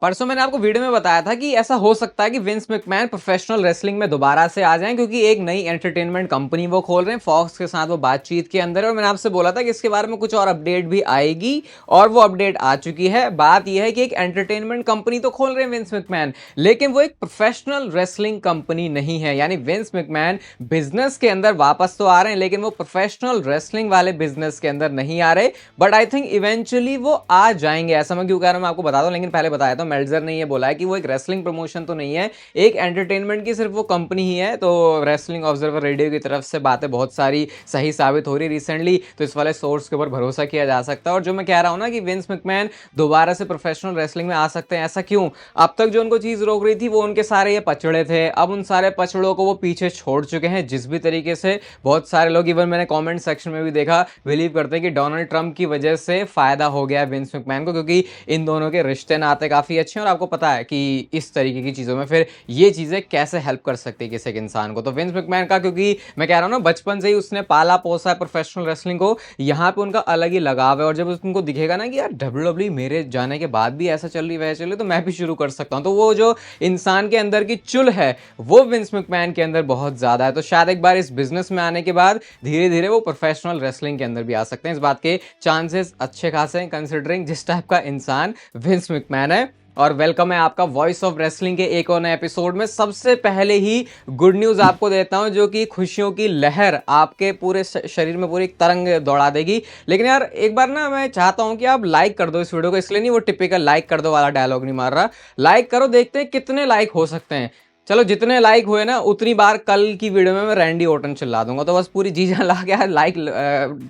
परसों मैंने आपको वीडियो में बताया था कि ऐसा हो सकता है कि विंस मैकमैन प्रोफेशनल रेसलिंग में दोबारा से आ जाएं, क्योंकि एक नई एंटरटेनमेंट कंपनी वो खोल रहे हैं, फॉक्स के साथ वो बातचीत के अंदर है। और मैंने आपसे बोला था कि इसके बारे में कुछ और अपडेट भी आएगी, और वो अपडेट आ चुकी है। बात यह है कि एक एंटरटेनमेंट कंपनी तो खोल रहे हैं विंस मैकमैन, लेकिन वो एक प्रोफेशनल रेसलिंग कंपनी नहीं है। यानी विंस मैकमैन बिजनेस के अंदर वापस तो आ रहे हैं, लेकिन वो प्रोफेशनल रेसलिंग वाले बिजनेस के अंदर नहीं आ रहे। बट आई थिंक इवेंचुअली वो आ जाएंगे। ऐसा मैं क्यों कह रहा हूं मैं आपको बता दूं, लेकिन पहले बताया था, मेल्जर ने ये बोला है कि वो एक रेसलिंग प्रमोशन तो नहीं है, एक एंटरटेनमेंट की सिर्फ वो कंपनी ही है। तो रेसलिंग ऑब्जर्वर रेडियो की तरफ से बातें बहुत सारी सही साबित हो रही रिसेंटली, तो इस वाले सोर्स के ऊपर भरोसा किया जा सकता है। और जो मैं कह रहा हूं ना कि विंस मैकमैन दोबारा से प्रोफेशनल रेसलिंग में आ सकते हैं, ऐसा क्यों? अब तक जो उनको चीज रोक रही थी वो उनके सारे ये पचड़े थे। अब उन सारे पचड़ों को वो पीछे छोड़ चुके हैं जिस भी तरीके से। बहुत सारे लोग, इवन मैंने कमेंट सेक्शन में भी देखा, बिलीव करते हैं कि डोनाल्ड ट्रंप की वजह से फायदा हो गया है विंस मैकमैन को, क्योंकि इन दोनों के रिश्ते नाते काफी अच्छे हैं। और आपको पता है कि इस तरीके की चीजों में फिर ये चीजें कैसे हेल्प कर सकती है किसी एक इंसान को। तो विंस मैकमैन का, क्योंकि मैं कह रहा हूं ना, बचपन से ही उसने पाला पोसा है प्रोफेशनल रेसलिंग को, यहाँ पे उनका अलग ही लगाव है। और जब उनको दिखेगा ना कि यार डब्ल्यूडब्ल्यू मेरे जाने के बाद भी ऐसा चल रही वैसा चल रही, तो मैं भी शुरू कर सकता हूं। तो वो जो इंसान के अंदर की चुल है वो विंस मैकमैन के अंदर बहुत ज्यादा है। तो शायद एक बार इस बिजनेस में आने के बाद धीरे धीरे वो प्रोफेशनल रेसलिंग के अंदर भी आ सकते हैं। इस बात के चांसेस अच्छे खासे हैं, कंसिडरिंग जिस टाइप का इंसान विंस मैकमैन है। और वेलकम है आपका वॉइस ऑफ रेसलिंग के एक और नए एपिसोड में। सबसे पहले ही गुड न्यूज आपको देता हूं, जो कि खुशियों की लहर आपके पूरे शरीर में पूरी तरंग दौड़ा देगी। लेकिन यार एक बार ना मैं चाहता हूं कि आप लाइक कर दो इस वीडियो को, इसलिए नहीं वो टिपिकल लाइक कर दो वाला डायलॉग नहीं मार रहा। लाइक करो, देखते हैं कितने लाइक हो सकते हैं। चलो जितने लाइक हुए ना उतनी बार कल की वीडियो में मैं रैंडी ओटन चिल्ला दूंगा। तो बस पूरी जी जान ला के लाइक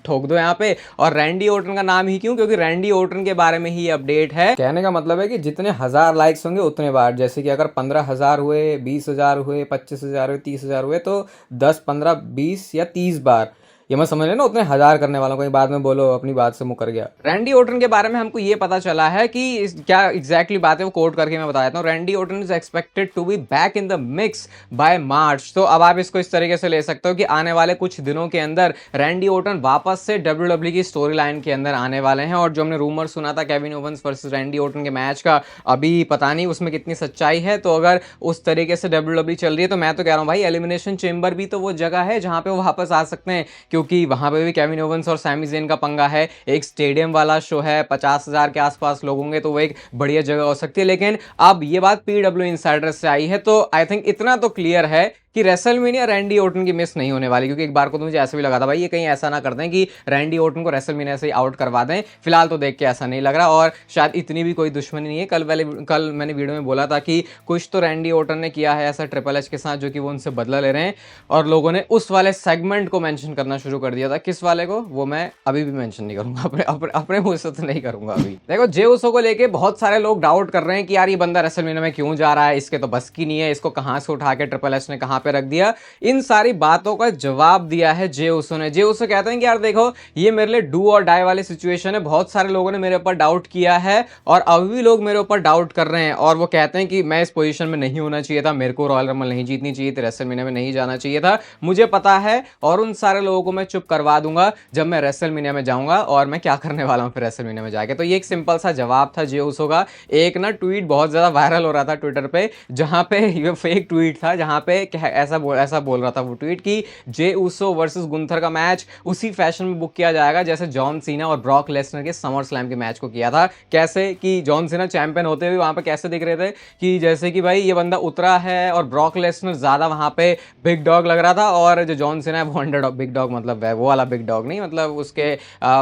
ठोक दो यहाँ पे। और रैंडी ओटन का नाम ही क्यों? क्योंकि रैंडी ओटन के बारे में ही अपडेट है। कहने का मतलब है कि जितने 1000 लाइक्स होंगे उतने बार, जैसे कि अगर 15,000 हुए, 20,000 हुए, 25,000 हुए, 30,000 हुए, तो 10, 15, 20 या 30 बार, ये मैं समझ लेना उतने 1000 करने वालों को। बाद में बोलो अपनी बात से मुकर गया। रैंडी ओटन के बारे में हमको ये पता चला है कि क्या एग्जैक्टली बात है वो कोट करके मैं बता देता हूँ। Randy Orton is expected to be back in the mix by March. तो अब आप इसको इस तरीके से ले सकते हो कि आने वाले कुछ दिनों के अंदर रैंडी ओटन वापस से डब्ल्यूडब्ल्यू की स्टोरी लाइन के अंदर आने वाले हैं। और जो हमने रूमर सुना था Kevin Owens versus Randy Orton के मैच का, अभी पता नहीं उसमें कितनी सच्चाई है। तो अगर उस तरीके से डब्ल्यूडब्ल्यू चल रही है तो मैं तो कह रहा हूँ भाई, एलिमिनेशन चेंबर भी तो वो जगह है जहां पे वो वापस आ सकते हैं, क्योंकि वहां पे भी केविन ओवंस और सैमी ज़ेन का पंगा है। एक स्टेडियम वाला शो है, 50,000 के आसपास लोग होंगे, तो वो एक बढ़िया जगह हो सकती है। लेकिन अब ये बात पीडब्ल्यू इनसाइडर से आई है, तो आई थिंक इतना तो क्लियर है कि रेसलमेनिया रैंडी ओटन की मिस नहीं होने वाली। क्योंकि एक बार को तो मुझे ऐसा भी लगा था भाई, ये कहीं ऐसा ना कर दें कि रैंडी ओटन को रेसलमेनिया से आउट करवा दें। फिलहाल तो देख के ऐसा नहीं लग रहा, और शायद इतनी भी कोई दुश्मनी नहीं है। कल मैंने वीडियो में बोला था कि कुछ तो रैंडी ओटन ने किया है ऐसा ट्रिपल एच के साथ, जो कि वो उनसे बदला ले रहे हैं। और लोगों ने उस वाले सेगमेंट को मेंशन करना शुरू कर दिया था। किस वाले को, वो मैं अभी भी मेंशन नहीं करूंगा, अपने मुंह से तो नहीं करूंगा अभी। देखो, जे उसो को लेके बहुत सारे लोग डाउट कर रहे हैं कि यार ये बंदा रेसलमेनिया में क्यों जा रहा है, इसके तो बस की नहीं है, इसको कहां से उठा के ट्रिपल एच ने कहां पे रख दिया। इन सारी बातों का जवाब दिया है जे उसो ने। जे उसो कहते हैं कि यार देखो, ये मेरे लिए डू और डाई वाली सिचुएशन है। बहुत सारे लोगों ने मेरे ऊपर डाउट किया है, और अभी भी लोग मेरे ऊपर डाउट कर रहे हैं। और वो कहते हैं कि मैं इस पोजीशन में नहीं होना चाहिए था, मेरे को रॉयल रंबल नहीं जीतनी चाहिए थी, रेसलमेनिया में नहीं जाना चाहिए था, मुझे पता है। और उन सारे लोगों को मैं चुप करवा दूंगा जब मैं रेसलमेनिया में जाऊंगा, और मैं क्या करने वाला हूं फिर रेसलमेनिया में जाके। तो ये एक सिंपल सा जवाब था जे उसो का। एक ना ट्वीट बहुत ज्यादा वायरल हो रहा था ट्विटर पे, जहां पे ये फेक ट्वीट था, जहां पे ऐसा बोल रहा था वो ट्वीट कि जे उसो वर्सेस गुंथर का मैच उसी फैशन में बुक किया जाएगा जैसे जॉन सीना और ब्रॉक लेसनर के समर स्लैम के मैच को किया था। कैसे कि जॉन सीना चैंपियन होते हुए वहां पे कैसे दिख रहे थे कि जैसे कि भाई ये बंदा उतरा है, और ब्रॉक लेसनर ज्यादा वहां पे बिग डॉग लग रहा था, और जो जॉन सीना है वो अंडर बिग डॉग, मतलब वो वाला बिग डॉग नहीं, मतलब उसके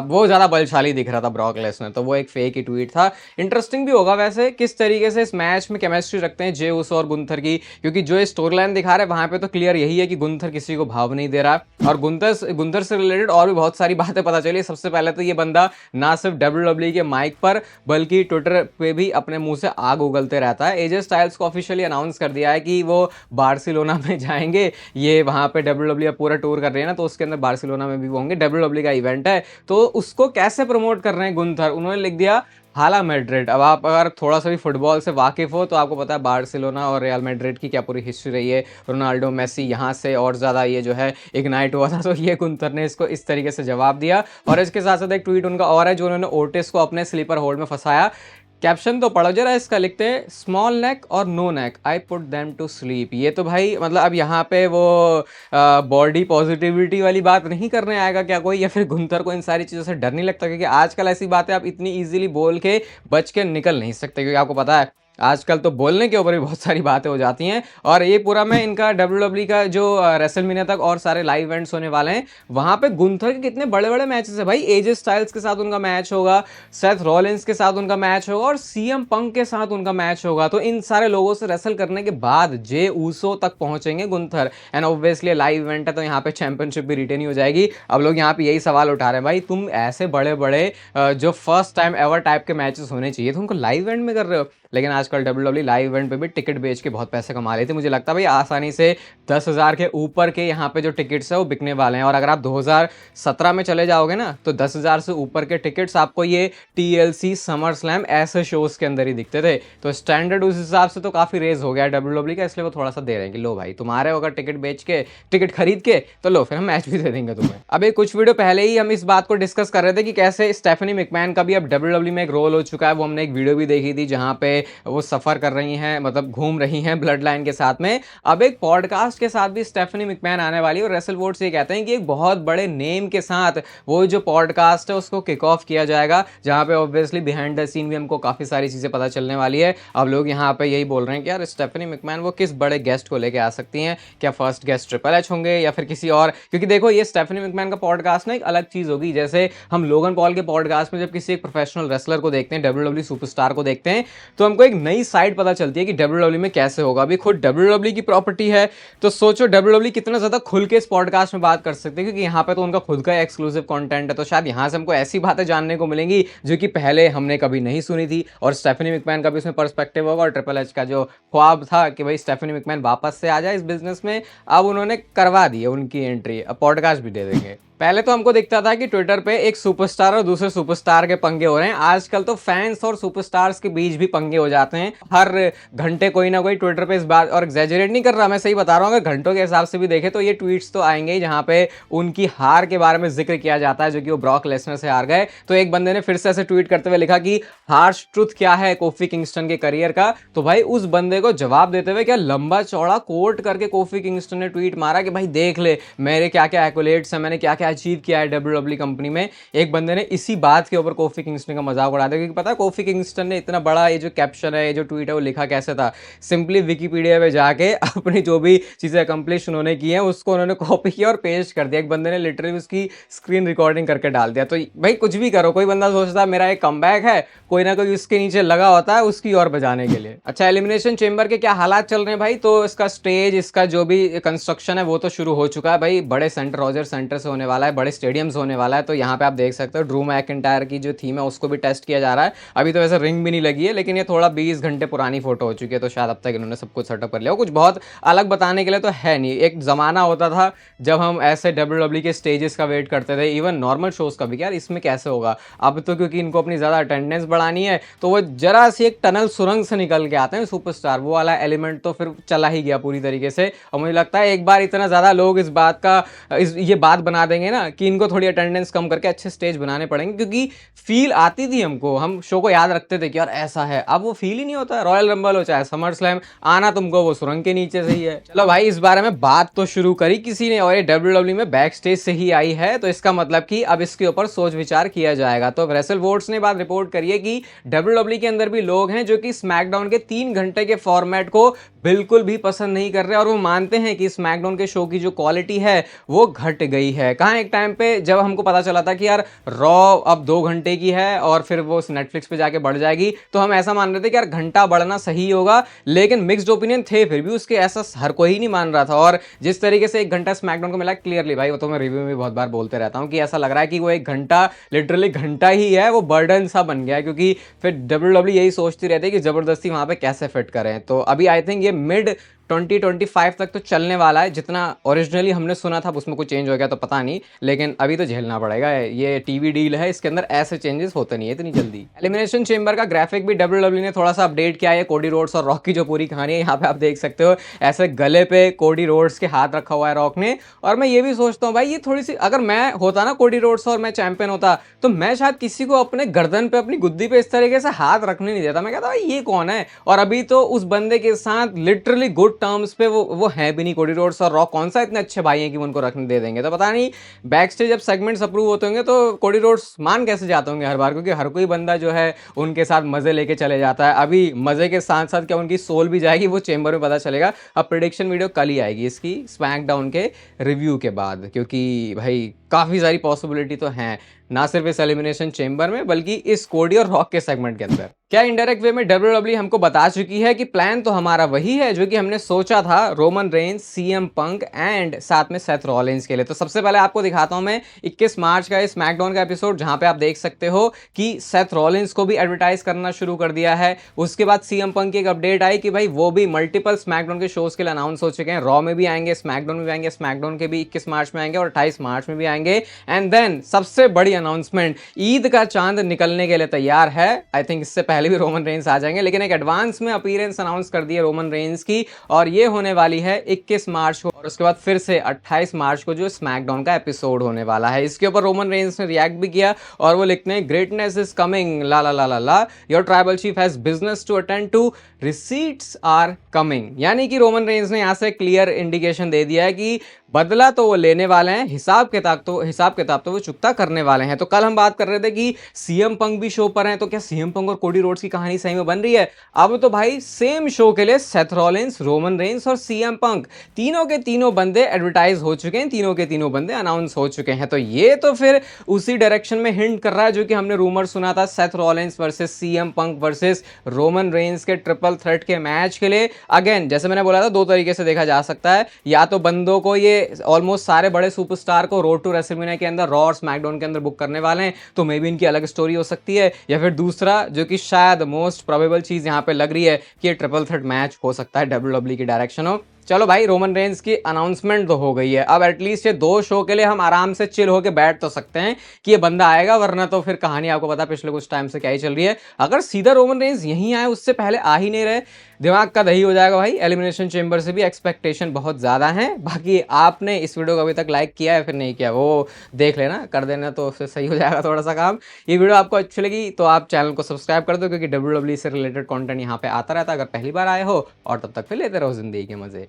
वो ज्यादा बलशाली दिख रहा था ब्रॉक लेसनर। तो वो एक फेक ही ट्वीट था। इंटरेस्टिंग भी होगा वैसे किस तरीके से इस मैच में केमिस्ट्री रखते हैं जे उसो और गुंथर की, क्योंकि जो स्टोरी लाइन दिखा रहे हैं वहां पे तो क्लियर यही है कि गुंथर किसी को भाव नहीं दे रहा। और गुंथर से रिलेटेड और भी बहुत सारी बातें पता चली। सबसे पहले तो ये बंदा ना सिर्फ डब्ल्यूडब्ल्यू के माइक पर बल्कि ट्विटर पे भी अपने मुंह से आग उगलते रहता है। एजे स्टाइल्स को ऑफिशियली अनाउंस कर दिया है कि वो बार्सिलोना में जाएंगे। ये वहां पे डब्ल्यूडब्ल्यू पूरा टूर कर रही है ना, तो उसके अंदर बार्सिलोना में भी वो होंगे। डब्ल्यूडब्ल्यू का इवेंट है, तो उसको कैसे प्रमोट कर रहे हैं गुंथर, उन्होंने लिख दिया हाला मैड्रिड। अब आप अगर थोड़ा सा भी फुटबॉल से वाकिफ हो तो आपको पता है बार्सिलोना और रियल मैड्रिड की क्या पूरी हिस्ट्री रही है। रोनाल्डो, मेसी यहाँ से और ज़्यादा ये जो है इग्नाइट हुआ था। तो ये गुंथर ने इसको इस तरीके से जवाब दिया। और इसके साथ साथ एक ट्वीट उनका और है जो उन्होंने ओटिस को अपने स्लीपर होल्ड में फंसाया। कैप्शन तो पढ़ो जरा इसका, लिखते हैं स्मॉल नेक और no neck I put them to sleep. ये तो भाई मतलब अब यहाँ पे वो बॉडी पॉजिटिविटी वाली बात नहीं करने आएगा क्या कोई, या फिर गुंथर को इन सारी चीज़ों से डर नहीं लगता? क्योंकि आजकल ऐसी बातें आप इतनी इजीली बोल के बच के निकल नहीं सकते, क्योंकि आपको पता है आजकल तो बोलने के ऊपर भी बहुत सारी बातें हो जाती हैं। और ये पूरा मैं इनका WWE का जो रेसलमेनिया तक और सारे लाइव इवेंट्स होने वाले हैं, वहां पे गुंथर के कितने बड़े बड़े मैचेस है भाई। एजे स्टाइल्स के साथ उनका मैच होगा, सेथ रॉलिंस के साथ उनका मैच होगा, और सीएम पंक के साथ उनका मैच होगा। तो इन सारे लोगों से रेसल करने के बाद जे ऊसो तक पहुंचेंगे Gunther, and obviously live event है तो यहाँ पे चैंपियनशिप भी रिटेन ही हो जाएगी। अब लोग यहाँ पे यही सवाल उठा रहे हैं, भाई तुम ऐसे बड़े बड़े जो फर्स्ट टाइम एवर टाइप के मैचेस होने चाहिए तुमको लाइव इवेंट में कर रहे हो। लेकिन आजकल WWE लाइव इवेंट पे भी टिकट बेच के बहुत पैसे कमा लेते हैं। मुझे लगता है भाई आसानी से 10,000 के ऊपर के यहाँ पे जो टिकट्स है वो बिकने वाले हैं। और अगर आप 2017 में चले जाओगे ना तो 10,000 से ऊपर के टिकट्स आपको ये TLC समर स्लैम ऐसे शोज के अंदर ही दिखते थे। तो स्टैंडर्ड उस हिसाब से तो काफी रेज हो गया WWE का, इसलिए वो थोड़ा सा दे रहे हैं कि लो भाई तुम्हारे अगर टिकट बेच के टिकट खरीद के तो लो फिर हम मैच भी दे देंगे तुम्हें। अभी कुछ वीडियो पहले ही हम इस बात को डिस्कस कर रहे थे कि कैसे स्टेफनी मैकमैन का भी अब WWE में एक रोल हो चुका है। वो हमने एक वीडियो भी देखी थी जहां पे वो सफर कर रही हैं, मतलब घूम रही हैं ब्लड लाइन के साथ में। अब एक पॉडकास्ट के साथ भी स्टेफनी मैकमैन आने वाली है, और रेसल वोट्स ये कहते हैं कि एक बहुत बड़े नेम के साथ वो जो पॉडकास्ट है उसको किक ऑफ किया जाएगा, जहां पे ऑब्वियसली बिहाइंड द सीन भी हमको काफी सारी चीजें पता चलने वाली है। अब लोग यहाँ पे यही बोल रहे हैं कि यार स्टेफनी मैकमैन वो किस बड़े गेस्ट को लेके आ सकती हैं, क्या फर्स्ट गेस्ट ट्रिपल एच होंगे या फिर किसी और? क्योंकि देखो ये स्टेफनी मैकमैन का पॉडकास्ट ना एक अलग चीज होगी। जैसे हम लोगन पॉल के पॉडकास्ट में जब किसी एक प्रोफेशनल रेसलर को देखते हैं, WWE सुपरस्टार को देखते हैं, तो हमको एक नई साइड पता चलती है कि WWE में कैसे होगा। अभी खुद WWE की प्रॉपर्टी है तो सोचो WWE कितना ज्यादा खुल के इस पॉडकास्ट में बात कर सकते हैं, क्योंकि यहाँ पे तो उनका खुद का एक्सक्लूसिव कंटेंट है। तो शायद यहाँ से हमको ऐसी बातें जानने को मिलेंगी जो कि पहले हमने कभी नहीं सुनी थी, और स्टेफनी मैकमैन का भी इसमें पर्सपेक्टिव होगा। और ट्रिपल एच का जो ख्वाब था कि भाई स्टेफनी मैकमैन वापस से आ जाए इस बिजनेस में, अब उन्होंने करवा दी है उनकी एंट्री, अब पॉडकास्ट भी दे देंगे। पहले तो हमको दिखता था कि ट्विटर पे एक सुपरस्टार और दूसरे सुपरस्टार के पंगे हो रहे हैं। आजकल तो फैंस और सुपरस्टार्स के बीच भी पंगे हो जाते हैं हर घंटे कोई ना कोई ट्विटर पे इस बात, और एग्जैजरेट नहीं कर रहा मैं, सही बता रहा हूँ। अगर घंटों के हिसाब से भी देखे तो ये ट्वीट्स तो आएंगे ही जहां पे उनकी हार के बारे में जिक्र किया जाता है, जो कि वो ब्रॉक लेसनर से हार गए। तो एक बंदे ने फिर से ऐसे ट्वीट करते हुए लिखा कि हार्श ट्रुथ क्या है कोफी किंगस्टन के करियर का। तो भाई उस बंदे को जवाब देते हुए क्या लंबा चौड़ा कोट करके कोफी किंगस्टन ने ट्वीट मारा कि भाई देख ले मेरे क्या क्या एक्कोलेट्स हैं, मैंने क्या क्या अचीव किया है WWE कंपनी में। एक बंदे ने इसी बात के ऊपर कोफी किंगस्टन का मजाक उड़ा दिया, क्योंकि पता है कोफी किंगस्टन ने इतना बड़ा ये जो कैप्शन है, ये जो ट्वीट है, वो लिखा कैसे था? सिंपली विकिपीडिया पे जाके अपनी जो भी चीजें अकम्प्लिश उन्होंने की है उसको उन्होंने कॉपी किया और पेस्ट कर दिया। एक बंदे ने लिटरली उसकी स्क्रीन रिकॉर्डिंग करके डाल दिया। तो भाई कुछ भी करो, कोई बंदा सोचता है मेरा एक कमबैक है, कोई ना कोई उसके नीचे लगा होता है उसकी और बजाने के लिए। अच्छा, एलिमिनेशन चेंबर के क्या हालात चल रहे हैं भाई? तो इसका स्टेज, इसका जो भी कंस्ट्रक्शन है वो तो शुरू हो चुका है भाई। बड़े सेंटर, रॉजर सेंटर से होने वाला है, बड़े स्टेडियम्स होने वाला है। तो यहाँ पे आप देख सकते हो ड्रू मैकिंटायर की जो थीम है उसको भी टेस्ट किया जा रहा है। अभी तो वैसे रिंग भी नहीं लगी है, लेकिन ये थोड़ा 20 घंटे पुरानी फोटो हो चुकी है, तो शायद अब तक इन्होंने सब कुछ सेटअप कर लिया। कुछ बहुत अलग बताने के लिए तो है नहीं। एक जमाना होता था जब हम ऐसे WWE के स्टेजेस का वेट करते थे, इवन नॉर्मल शोज का भी, यार इसमें कैसे होगा। अब तो क्योंकि इनको अपनी ज्यादा अटेंडेंस बढ़ानी है तो वो जरा सी एक टनल सुरंग से निकल के आते हैं सुपरस्टार, वो वाला एलिमेंट तो फिर चला ही गया पूरी तरीके से। और मुझे लगता है एक बार इतना ज्यादा लोग इस बात का ये बात बना देंगे ना कि इनको थोड़ी अटेंडेंस कम करके अच्छे स्टेज बनाने पड़ेंगे, क्योंकि फील आती थी हमको, हम शो को याद रखते थे कि यार ऐसा है। अब वो फील ही नहीं होता। रॉयल रंबल हो चाहे समर स्लैम, आना तुमको वो सुरंग के नीचे से ही है। चलो भाई, इस बारे में बात तो शुरू करी किसी ने, और ये WWE में बैक स्टेज से ही आई है, तो इसका मतलब कि अब इसके ऊपर सोच विचार किया जाएगा। तो रेसल वोट्स ने बात रिपोर्ट करी है कि WWE के अंदर भी लोग हैं जो कि स्मैकडाउन के 3 घंटे के फॉर्मेट को बिल्कुल भी पसंद नहीं कर रहे, और वो मानते हैं कि स्मैकडाउन के शो की जो क्वालिटी है वो घट गई है। कहां एक टाइम पे जब हमको पता चला था कि यार रॉ अब 2 घंटे की है और फिर वो नेटफ्लिक्स पे जाके बढ़ जाएगी, तो हम ऐसा मान रहे थे कि यार घंटा बढ़ना सही होगा। लेकिन मिक्स्ड ओपिनियन थे फिर भी उसके, ऐसा हर कोई नहीं मान रहा था। और जिस तरीके से 1 घंटा स्मैकडाउन को मिला, क्लियरली भाई वो तो मैं रिव्यू में भी बहुत बार बोलते रहता हूं कि ऐसा लग रहा है कि वो 1 घंटा लिटरली घंटा ही है, वो बर्डन सा बन गया है। क्योंकि फिर WWE यही सोचती रहती है कि जबरदस्ती वहां पे कैसे फिट करें। तो अभी आई थिंक ये मिड 2025 तक तो चलने वाला है, जितना ओरिजिनली हमने सुना था उसमें कुछ चेंज हो गया तो पता नहीं, लेकिन अभी तो झेलना पड़ेगा। ये टीवी डील है, इसके अंदर ऐसे चेंजेस होते नहीं है इतनी जल्दी। एलिमिनेशन चेंबर का ग्राफिक भी डब्ल्यूडब्ल्यू ने थोड़ा सा अपडेट किया है। कोडी रोड्स और रॉक की जो पूरी कहानी है यहाँ पे आप देख सकते हो, ऐसे गले पे कोडी रोड्स के हाथ रखा हुआ है रॉक ने। और मैं ये भी सोचता हूँ भाई, ये थोड़ी सी, अगर मैं होता ना कोडी रोड्स और मैं चैंपियन होता, तो मैं शायद किसी को अपने गर्दन पे, अपनी गुद्दी पे इस तरीके से हाथ रखने नहीं देता। मैं कहता भाई ये कौन है। और अभी तो उस बंदे के साथ लिटरली गुड टर्म्स पे वो है भी नहीं। कोडी रोड्स और रॉक कौन सा इतने अच्छे भाई हैं कि उनको रखने दे देंगे। तो पता नहीं बैक स्टेज जब सेगमेंट्स अप्रूव होते होंगे तो कोडी रोड्स मान कैसे जाते होंगे हर बार, क्योंकि हर कोई बंदा जो है उनके साथ मजे लेके चले जाता है। अभी मजे के साथ साथ क्या उनकी सोल भी जाएगी, वो चेंबर में पता चलेगा। अब प्रेडिक्शन वीडियो कल ही आएगी इसकी, स्मैकडाउन के रिव्यू के बाद, क्योंकि भाई काफ़ी सारी पॉसिबिलिटी तो हैं, ना सिर्फ इस एलिमिनेशन चेंबर में बल्कि इस कोडी और रॉक के सेगमेंट के अंदर। क्या इनडायरेक्ट वे में डब्ल्यूडब्ल्यूई हमको बता चुकी है कि प्लान तो हमारा वही है जो कि हमने सोचा था, Roman Reigns, CM Punk and साथ में सेथ रॉलिंस के लिए। तो सबसे पहले आपको दिखाता हूं मैं 21 मार्च का इस मैकडाउन का एपिसोड, जहां पे आप देख सकते हो कि सेथ रॉलिंस को भी एडवर्टाइज करना शुरू कर दिया है। उसके बाद सीएम पंक की एक अपडेट आई कि भाई वो भी मल्टीपल स्मैकडाउन के शोज के लिए अनाउंस हो चुके हैं। रॉ में भी आएंगे, स्मैकडाउन में भी आएंगे, स्मैकडाउन के भी 21 मार्च में आएंगे और 28 मार्च में भी आएंगे। एंड देन सबसे बड़ी अनाउंसमेंट, ईद का चांद निकलने के लिए तैयार है। आई थिंक इससे पहले भी रोमन रेंज आ जाएंगे, लेकिन एक एडवांस में अपीयरेंस अनाउंस कर दी है रोमन रेंज की, और ये होने वाली है 21 मार्च को। और उसके बाद फिर से 28 मार्च को जो स्मैकडाउन का एपिसोड होने वाला है। इसके ऊपर रोमन रेंज ने रिएक्ट भी किया और वो लिखते हैं, greatness is coming, la la la la la, your tribal chief has business to attend to, receipts are coming. यानी कि रोमन रेंज ने यहां से क्लियर इंडिकेशन दे दिया है कि बदला तो वो लेने वाले हैं, हिसाब किताब तो वो चुकता करने वाले हैं। तो कल हम बात कर रहे थे कि सीएम पंक भी शो पर हैं, तो क्या सीएम पंक और कोडी रोड्स की कहानी सही में बन रही है? अब तो भाई सेम शो के लिए सेथ रॉलिंस, रोमन रेंज और सीएम पंक, तीनों के तीनों बंदे एडवर्टाइज हो चुके हैं, तीनों के तीनों बंदे अनाउंस हो चुके हैं। तो ये तो फिर उसी डायरेक्शन में हिंट कर रहा है जो कि हमने रूमर सुना था, Seth Rollins versus CM Punk versus Roman Reigns के ट्रिपल थ्रेट के मैच के लिए। अगेन जैसे मैंने बोला था, दो तरीके से देखा जा सकता है, या तो बंदों को ये ऑलमोस्ट सारे बड़े सुपरस्टार को रोड टू रेसलमेनिया के अंदर, रॉ और स्मैकडाउन के अंदर बुक करने वाले हैं, तो मे बी इनकी अलग स्टोरी हो सकती है। या फिर दूसरा, जो कि शायद मोस्ट प्रोबेबल चीज यहां पे लग रही है, कि ये ट्रिपल थ्रेट मैच हो सकता है डब्ल्यूडब्ल्यूई की डायरेक्शन हो। चलो भाई, रोमन रेंज की अनाउंसमेंट तो हो गई है, अब एटलीस्ट ये 2 शो के लिए हम आराम से चिल होकर बैठ तो सकते हैं कि ये बंदा आएगा, वरना तो फिर कहानी आपको पता पिछले कुछ टाइम से क्या ही चल रही है। अगर सीधा रोमन रेंज यहीं आए, उससे पहले आ ही नहीं रहे, दिमाग का दही हो जाएगा भाई। एलिमिनेशन चेंबर से भी एक्सपेक्टेशन बहुत ज़्यादा है। बाकी आपने इस वीडियो को अभी तक लाइक किया है फिर नहीं किया, वो देख लेना, कर देना तो फिर सही हो जाएगा थोड़ा सा काम। ये वीडियो आपको अच्छी लगी तो आप चैनल को सब्सक्राइब कर दो, क्योंकि डब्ल्यूडब्ल्यूई से रिलेटेड कंटेंट यहाँ पे आता रहता है अगर पहली बार आए हो। और तब तक फिर लेते रहो जिंदगी के मजे।